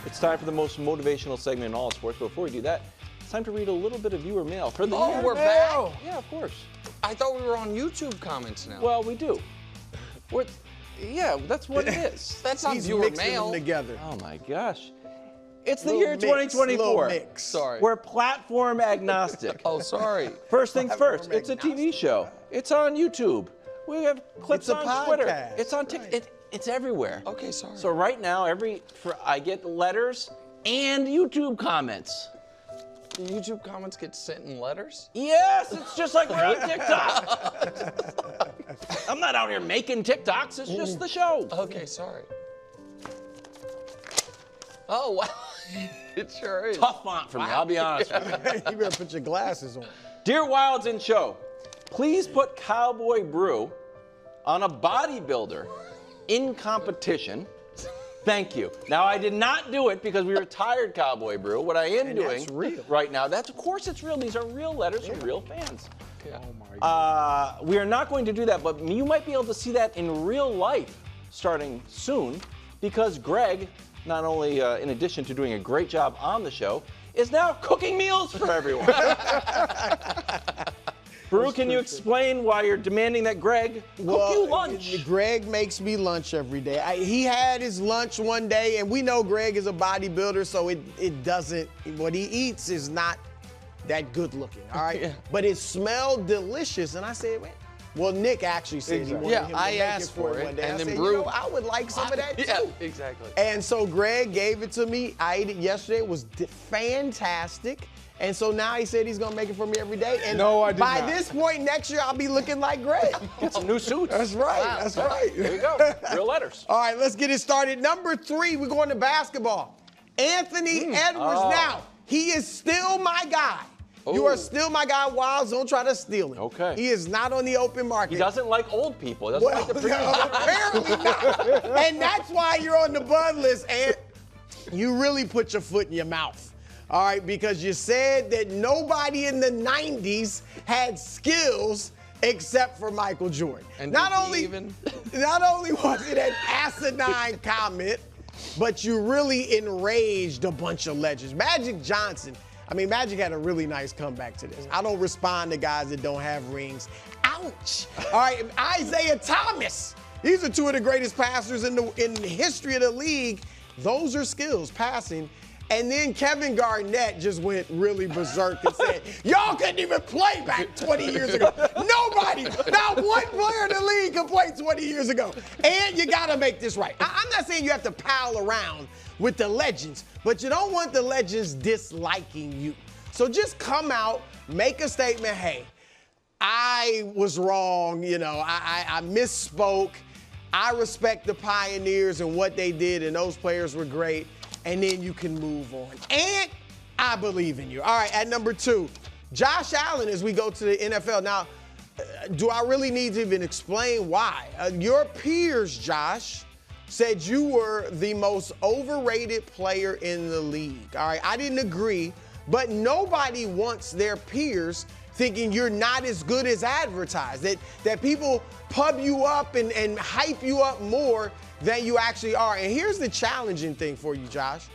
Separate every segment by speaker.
Speaker 1: It's time for the most motivational segment in all of sports. But before we do that, it's time to read a little bit of viewer mail. For the
Speaker 2: we're back?
Speaker 1: Yeah, of course.
Speaker 2: I thought we were on YouTube comments now.
Speaker 1: Well, we do. Yeah, that's what it is.
Speaker 2: That's not
Speaker 3: He's
Speaker 2: viewer
Speaker 3: mixing
Speaker 2: mail.
Speaker 3: them together.
Speaker 1: Oh my gosh. It's the
Speaker 3: Little
Speaker 1: year
Speaker 3: mix,
Speaker 1: 2024.
Speaker 3: little mix.
Speaker 2: Sorry.
Speaker 1: We're platform agnostic.
Speaker 2: Oh, sorry.
Speaker 1: First things first,
Speaker 3: Platform
Speaker 1: it's a TV show. It's on YouTube. We have clips
Speaker 3: It's a
Speaker 1: on Twitter.
Speaker 3: podcast.
Speaker 1: It's on TikTok. It's everywhere.
Speaker 2: Okay, sorry.
Speaker 1: So right now, I get letters and YouTube comments.
Speaker 2: Do YouTube comments get sent in letters?
Speaker 1: Yes, it's just like we're on TikTok. I'm not out here making TikToks. It's just the show.
Speaker 2: Okay, sorry. Oh, wow. It sure is.
Speaker 1: Tough font for me, I'll be honest with you.
Speaker 3: You better put your glasses on.
Speaker 1: Dear Wilds and Show, please put Cowboy Brew on a bodybuilder in competition. Thank you. Now, I did not do it because we retired Cowboy Brew. What I am doing
Speaker 3: that's real.
Speaker 1: right now, of course it's real. These are real letters from real fans.
Speaker 2: Yeah.
Speaker 3: Oh my God.
Speaker 1: We are not going to do that, but you might be able to see that in real life starting soon because Greg, not only in addition to doing a great job on the show, is now cooking meals for everyone. Brew, can you explain why you're demanding that Greg cook you lunch?
Speaker 3: Greg makes me lunch every day. He had his lunch one day, and we know Greg is a bodybuilder, so it doesn't, what he eats is not that good looking, all right?
Speaker 1: Yeah.
Speaker 3: But it smelled delicious, and I said, wait. Well, Nick actually said he wanted
Speaker 2: Yeah,
Speaker 3: him to
Speaker 2: I
Speaker 3: make
Speaker 2: asked
Speaker 3: it for
Speaker 2: for
Speaker 3: him
Speaker 2: it,
Speaker 3: one day.
Speaker 2: and
Speaker 3: I
Speaker 2: then
Speaker 3: said,
Speaker 2: Brew-
Speaker 3: I would like some of that too.
Speaker 2: Yeah, exactly.
Speaker 3: And so Greg gave it to me. I ate it yesterday. It was fantastic. And so now he said he's going to make it for me every day. And
Speaker 4: No, I did
Speaker 3: by
Speaker 4: not.
Speaker 3: this point next year, I'll be looking like Greg.
Speaker 1: Get some new suits.
Speaker 3: That's right. That's right.
Speaker 1: There you go. Real letters.
Speaker 3: All right, let's get it started. Number 3, we're going to basketball. Anthony Edwards now. He is still my guy. You are still my guy, Wilds. Don't try to steal him.
Speaker 1: Okay.
Speaker 3: He is not on the open market.
Speaker 1: He doesn't like old people. He doesn't
Speaker 3: Well,
Speaker 1: like the previous
Speaker 3: apparently not. And that's why you're on the bud list, and you really put your foot in your mouth. All right, because you said that nobody in the 90s had skills except for Michael Jordan.
Speaker 2: And
Speaker 3: not
Speaker 2: did he
Speaker 3: only
Speaker 2: even?
Speaker 3: Not only was it an asinine comment, but you really enraged a bunch of legends. Magic Johnson. I mean, Magic had a really nice comeback to this. I don't respond to guys that don't have rings. Ouch. All right, Isaiah Thomas. These are two of the greatest passers in the history of the league. Those are skills, passing. And then Kevin Garnett just went really berserk and said, y'all couldn't even play back 20 years ago. Nobody, not one player in the league could play 20 years ago. And you got to make this right. I'm not saying you have to pal around with the legends, but you don't want the legends disliking you. So just come out, make a statement, hey, I was wrong, I misspoke. I respect the Pioneers and what they did, and those players were great. And then you can move on. And I believe in you. All right, at number 2, Josh Allen as we go to the NFL. Now, do I really need to even explain why? Your peers, Josh, said you were the most overrated player in the league. All right, I didn't agree, but nobody wants their peers thinking you're not as good as advertised, that people pub you up and hype you up more than you actually are. And here's the challenging thing for you, Josh.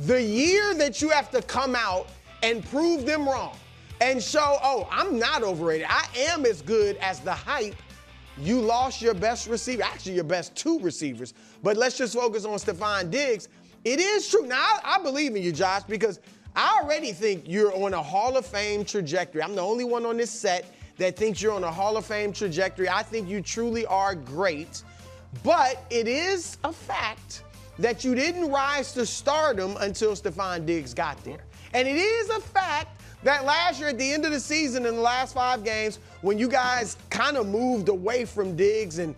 Speaker 3: The year that you have to come out and prove them wrong and show, oh, I'm not overrated. I am as good as the hype. You lost your best receiver, actually your best 2 receivers. But let's just focus on Stephon Diggs. It is true. Now, I believe in you, Josh, because I already think you're on a Hall of Fame trajectory. I'm the only one on this set that thinks you're on a Hall of Fame trajectory. I think you truly are great. But it is a fact that you didn't rise to stardom until Stephon Diggs got there. And it is a fact that last year at the end of the season in the last 5 games, when you guys kind of moved away from Diggs and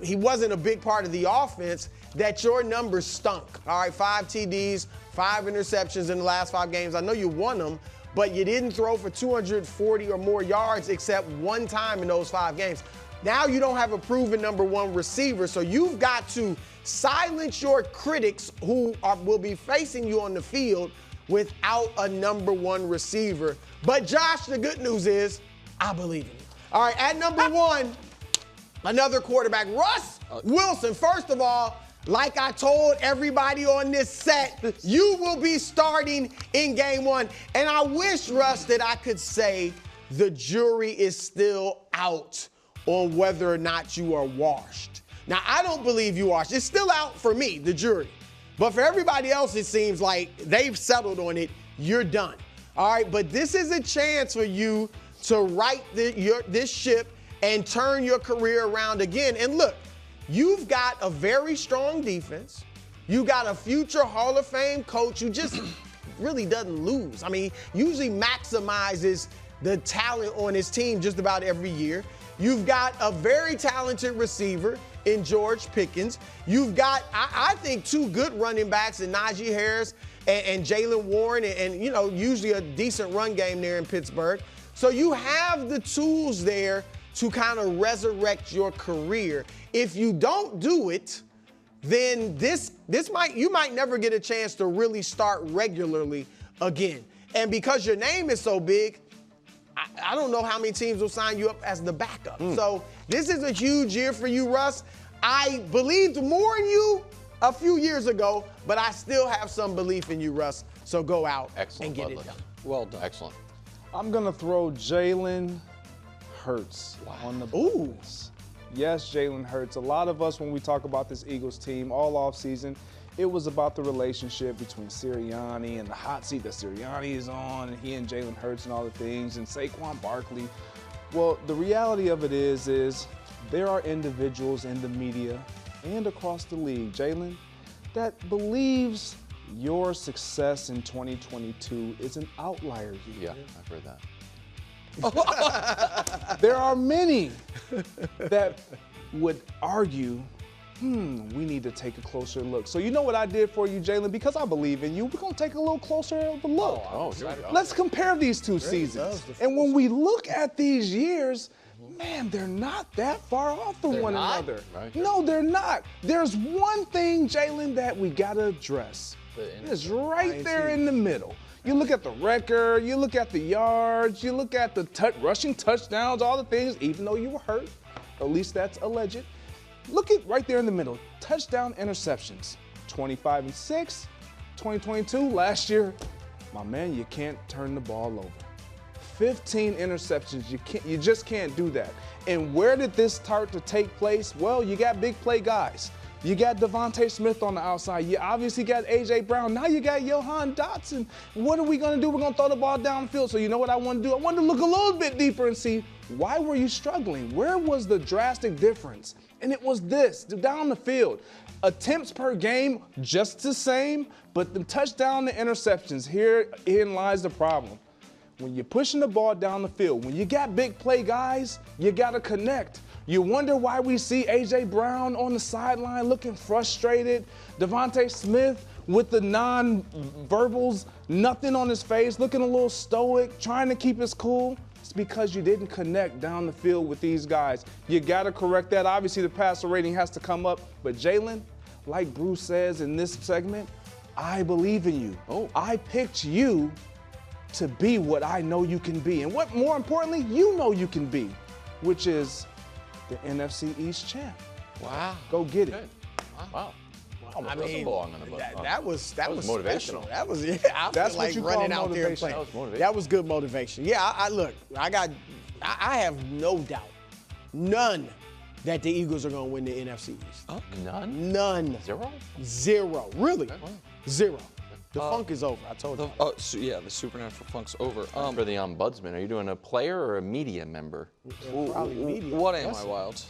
Speaker 3: he wasn't a big part of the offense, that your numbers stunk. All right, 5 TDs, 5 interceptions in the last 5 games. I know you won them, but you didn't throw for 240 or more yards except one time in those 5 games. Now you don't have a proven number 1 receiver, so you've got to silence your critics who will be facing you on the field without a number 1 receiver. But Josh, the good news is, I believe in you. All right, at number 1, another quarterback, Russ Wilson. First of all, like I told everybody on this set, you will be starting in game 1. And I wish, Russ, that I could say the jury is still out on whether or not you are washed. Now, I don't believe you washed. It's still out for me, the jury. But for everybody else, it seems like they've settled on it. You're done. All right, but this is a chance for you to right this ship and turn your career around again. And look, you've got a very strong defense. You got a future Hall of Fame coach who just really doesn't lose. I mean, usually maximizes the talent on his team just about every year. You've got a very talented receiver in George Pickens. You've got, I think, 2 good running backs in Najee Harris and Jalen Warren, and you know, usually a decent run game there in Pittsburgh. So you have the tools there to kind of resurrect your career. If you don't do it, then you might never get a chance to really start regularly again. And because your name is so big, I don't know how many teams will sign you up as the backup. So this is a huge year for you, Russ. I believed more in you a few years ago, but I still have some belief in you, Russ. So go out and get it done.
Speaker 2: Well done.
Speaker 1: Excellent.
Speaker 4: I'm going to throw Jalen Hurts on the box. Yes, Jalen Hurts. A lot of us, when we talk about this Eagles team all offseason, it was about the relationship between Sirianni and the hot seat that Sirianni is on, and he and Jalen Hurts and all the things, and Saquon Barkley. Well, the reality of it is there are individuals in the media and across the league, Jalen, that believes your success in 2022 is an outlier year.
Speaker 1: Yeah, I've heard that.
Speaker 4: There are many that would argue, we need to take a closer look. So you know what I did for you, Jalen? Because I believe in you, we're going to take a little closer of a look.
Speaker 1: Here we go.
Speaker 4: Let's compare these 2 seasons. And when we look at these years, man, they're not that far off from one another.
Speaker 1: Right.
Speaker 4: No, they're not. There's one thing, Jalen, that we got to address. It's right there in the middle. You look at the record, you look at the yards, you look at the rushing touchdowns, all the things, even though you were hurt, at least that's alleged. Look at right there in the middle, touchdown interceptions, 25-6, 2022, last year, my man, you can't turn the ball over. 15 interceptions, you just can't do that. And where did this start to take place? Well, you got big play guys. You got Devontae Smith on the outside. You obviously got A.J. Brown. Now you got Johan Dotson. What are we going to do? We're going to throw the ball down the field. So you know what I want to do? I want to look a little bit deeper and see, why were you struggling? Where was the drastic difference? And it was this, down the field. Attempts per game, just the same, but the touchdown, the interceptions, herein lies the problem. When you're pushing the ball down the field, when you got big play guys, you got to connect. You wonder why we see A.J. Brown on the sideline looking frustrated, Devontae Smith with the non-verbals, nothing on his face, looking a little stoic, trying to keep his cool. It's because you didn't connect down the field with these guys. You got to correct that. Obviously, the passer rating has to come up. But Jalen, like Bruce says in this segment, I believe in you. I picked you to be what I know you can be. And what more importantly, you know you can be, which is the NFC East champ.
Speaker 3: Wow.
Speaker 4: Go get it.
Speaker 1: Good. Wow.
Speaker 3: I mean, that was
Speaker 1: motivational.
Speaker 3: Special. That was, I
Speaker 4: That's
Speaker 3: feel
Speaker 4: what
Speaker 3: like
Speaker 4: you
Speaker 3: running
Speaker 4: call
Speaker 3: out there and
Speaker 4: motivation.
Speaker 3: playing.
Speaker 1: That was motivation.
Speaker 3: That was good motivation. Yeah, I have no doubt, none, that the Eagles are going to win the NFC East.
Speaker 1: Oh, none?
Speaker 3: None. Zero. Really? Zero. The funk is over. I told you.
Speaker 2: The supernatural funk's over.
Speaker 1: For the ombudsman, are you doing a player or a media member?
Speaker 3: Probably media.
Speaker 2: What am I, Wild?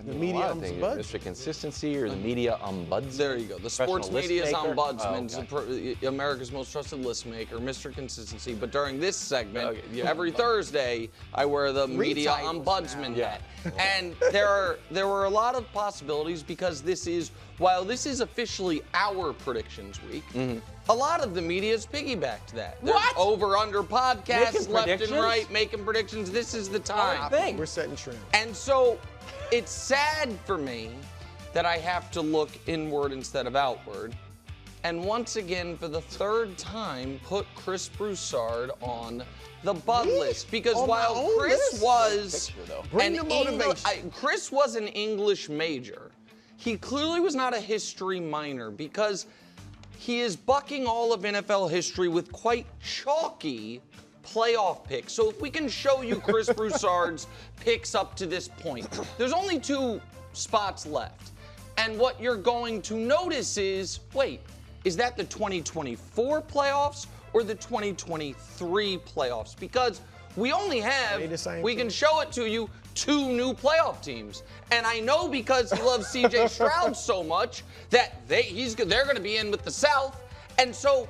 Speaker 3: The media ombudsman.
Speaker 1: Mr. Consistency or the media ombudsman?
Speaker 2: There you go. The sports media's
Speaker 1: maker?
Speaker 2: ombudsman, America's most trusted list maker, Mr. Consistency. But during this segment, every Thursday, I wear the media ombudsman hat. And there were a lot of possibilities because while this is officially our predictions week, a lot of the media's piggybacked that. There's over-under podcasts left and right making predictions. This is the time.
Speaker 3: We're setting trends.
Speaker 2: And so it's sad for me that I have to look inward instead of outward. And once again, for the 3rd time, put Chris Broussard on the bud list. Because while Chris was Chris was an English major, he clearly was not a history minor because he is bucking all of NFL history with quite chalky playoff picks. So if we can show you Chris Broussard's picks up to this point, there's only 2 spots left. And what you're going to notice is, wait, is that the 2024 playoffs or the 2023 playoffs? Because we only have, we can show it to you, 2 new playoff teams. And I know because he loves CJ Stroud so much that they're going to be in with the South. And so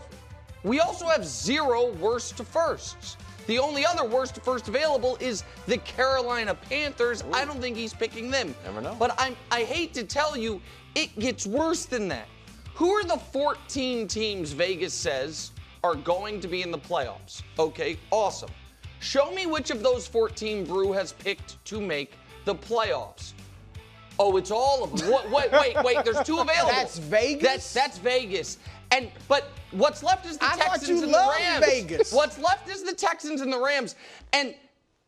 Speaker 2: we also have 0 worst to firsts. The only other worst to first available is the Carolina Panthers. Ooh. I don't think he's picking them.
Speaker 1: Never know.
Speaker 2: But I hate to tell you, it gets worse than that. Who are the 14 teams Vegas says are going to be in the playoffs? Okay, awesome. Show me which of those 14 Brew has picked to make the playoffs. Oh, it's all of them. Wait. There's 2 available.
Speaker 3: That's Vegas?
Speaker 2: That's Vegas. But what's left is the Texans
Speaker 3: thought you
Speaker 2: and the
Speaker 3: loved
Speaker 2: Rams.
Speaker 3: Vegas.
Speaker 2: What's left is the Texans and the Rams. And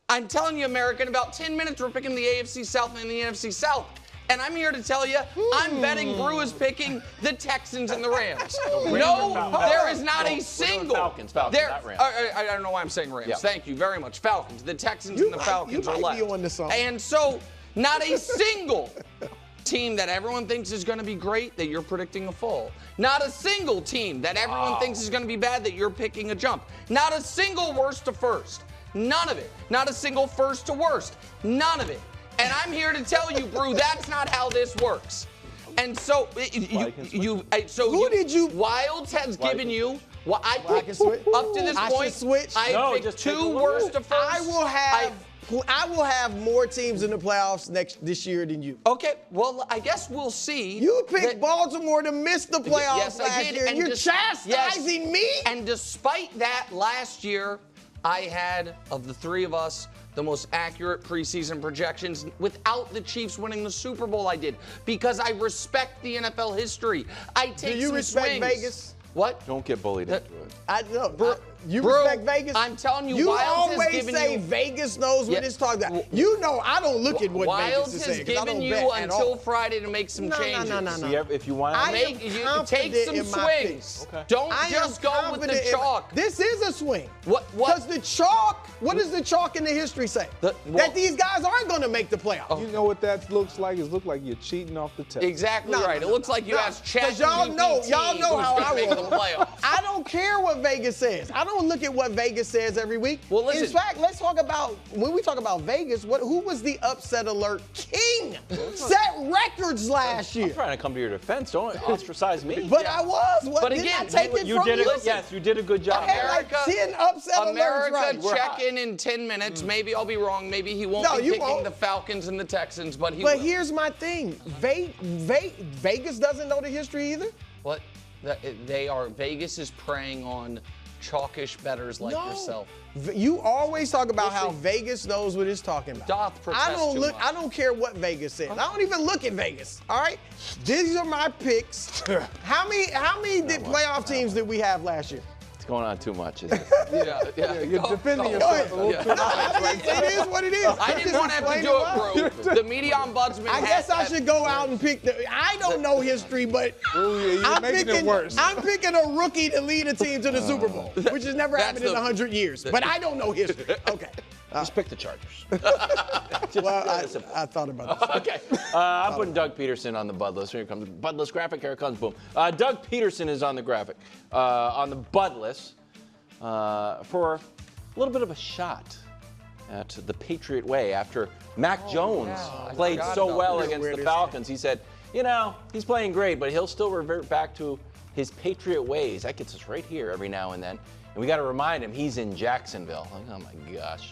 Speaker 2: I'm telling you, America, in about 10 minutes, we're picking the AFC South and the NFC South. And I'm here to tell you, I'm betting Brew is picking the Texans and the Rams. No, there is not a single.
Speaker 1: Falcons, not Rams.
Speaker 2: I don't know why I'm saying Rams.
Speaker 1: Yeah.
Speaker 2: Thank you very much. Falcons. The Texans and the Falcons are left. And so, not a single team that everyone thinks is going to be great that you're predicting a fall. Not a single team that everyone thinks is going to be bad that you're picking a jump. Not a single worst to first. None of it. Not a single first to worst. None of it. And I'm here to tell you, Brew, that's not how this works. And so, Wilds has given you. Well, I picked up to this point. I picked 2 worst to first.
Speaker 3: I will have more teams in the playoffs this year than you.
Speaker 2: Okay, well, I guess we'll see.
Speaker 3: You picked Baltimore to miss the playoffs last year, and you're chastising me?
Speaker 2: And despite that, last year, I had, of the 3 of us, the most accurate preseason projections without the Chiefs winning the Super Bowl. I did because I respect the NFL history. I take
Speaker 3: Do you
Speaker 2: some
Speaker 3: respect
Speaker 2: swings.
Speaker 3: Vegas?
Speaker 2: What?
Speaker 1: Don't get bullied into it.
Speaker 3: I know. You
Speaker 2: Brew,
Speaker 3: respect Vegas?
Speaker 2: I'm telling you,
Speaker 3: you
Speaker 2: Wilds
Speaker 3: always
Speaker 2: has given
Speaker 3: say
Speaker 2: you,
Speaker 3: Vegas knows what it's talking about. You know I don't look at what
Speaker 2: Wilds
Speaker 3: Vegas is saying.
Speaker 2: has given you until Friday to make some changes.
Speaker 3: No.
Speaker 1: See, if you want to
Speaker 2: take some swings. Okay. Don't just go with the chalk.
Speaker 3: This is a swing.
Speaker 2: What?
Speaker 3: Because the chalk, what does the chalk in the history say? That these guys aren't going to make the playoffs.
Speaker 4: You know what that looks like? It looks like you're cheating off the test.
Speaker 2: Exactly right. It looks like you asked Chat.
Speaker 3: Y'all know how I
Speaker 2: roll.
Speaker 3: I don't care what Vegas says. I don't look at what Vegas says every week.
Speaker 2: Well, listen.
Speaker 3: In fact, let's talk about, when we talk about Vegas, who was the upset alert king? Set records last year.
Speaker 1: I'm trying to come to your defense. Don't ostracize me.
Speaker 3: But I was.
Speaker 2: But again,
Speaker 1: yes, you did a good job.
Speaker 3: I had like 10 upset alerts right.
Speaker 2: Check in 10 minutes. Maybe I'll be wrong. Maybe he won't be picking the Falcons and the Texans, but he will.
Speaker 3: But here's my thing. Vegas doesn't know the history either?
Speaker 2: What? Vegas is preying on chalkish bettors like yourself.
Speaker 3: You always talk about how Vegas knows what it's talking about. I don't care what Vegas says. I don't even look at Vegas. All right? These are my picks. How many playoff teams did we have last year?
Speaker 1: It's going on too much.
Speaker 4: Yeah, you're defending yourself a little too much.
Speaker 3: It is what it is.
Speaker 2: I didn't want to have to do it, bro. The media ombudsman.
Speaker 3: I guess I should go out and pick I don't know history, but I'm picking a rookie to lead a team to the Super Bowl, which has never happened in 100 years. But I don't know history. Okay.
Speaker 1: Just pick the Chargers.
Speaker 3: Well, I thought about this.
Speaker 1: Okay. I'm putting Doug Pederson on the Bud list. Here comes the Bud list graphic. Here it comes. Boom. Doug Pederson is on the graphic, on the Bud list, for a little bit of a shot at the Patriot way after Mac Jones played so well against the Falcons. He said, he's playing great, but he'll still revert back to his Patriot ways. That gets us right here every now and then. And we got to remind him he's in Jacksonville. Like, oh, my gosh.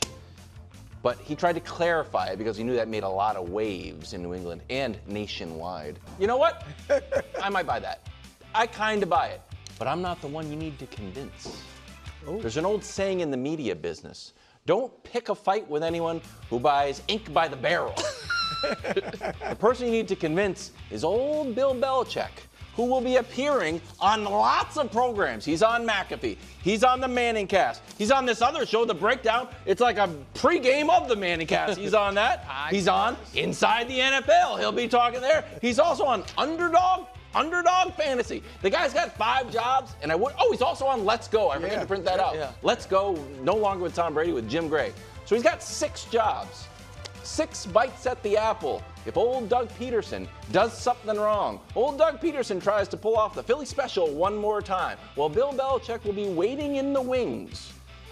Speaker 1: But he tried to clarify it because he knew that made a lot of waves in New England and nationwide. You know what? I might buy that. I kind of buy it. But I'm not the one you need to convince. There's an old saying in the media business. Don't pick a fight with anyone who buys ink by the barrel. The person you need to convince is old Bill Belichick, who will be appearing on lots of programs. He's on McAfee. He's on the Manning Cast. He's on this other show, The Breakdown. It's like a pregame of the Manning Cast. He's on that. He's on Inside the NFL. He'll be talking there. He's also on Underdog Fantasy. The guy's got 5 jobs, and he's also on Let's Go. I forgot to print that out. Yeah. Let's Go, no longer with Tom Brady, with Jim Gray. So he's got 6 jobs. 6 bites at the apple. If old Doug Pederson does something wrong, old Doug Pederson tries to pull off the Philly special one more time, well, Bill Belichick will be waiting in the wings.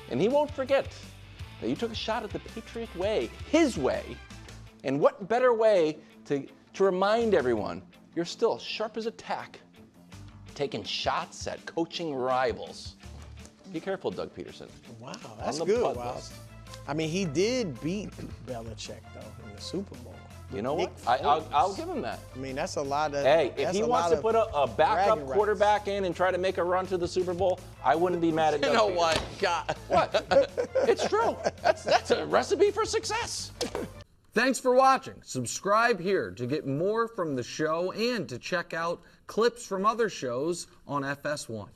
Speaker 1: And he won't forget that you took a shot at the Patriot way, his way. And what better way to remind everyone you're still sharp as a tack, taking shots at coaching rivals. Be careful, Doug Pederson.
Speaker 3: Wow, that's good. Wow. I mean, he did beat Belichick, though, in the Super Bowl.
Speaker 1: You know what? I'll give him that.
Speaker 3: I mean, that's a lot of.
Speaker 1: Hey, if he wants to put a backup quarterback in and try to make a run to the Super Bowl, I wouldn't be mad at Doug.
Speaker 2: You know what? God.
Speaker 1: What? It's true. That's a recipe for success.
Speaker 2: Thanks for watching. Subscribe here to get more from the show and to check out clips from other shows on FS1.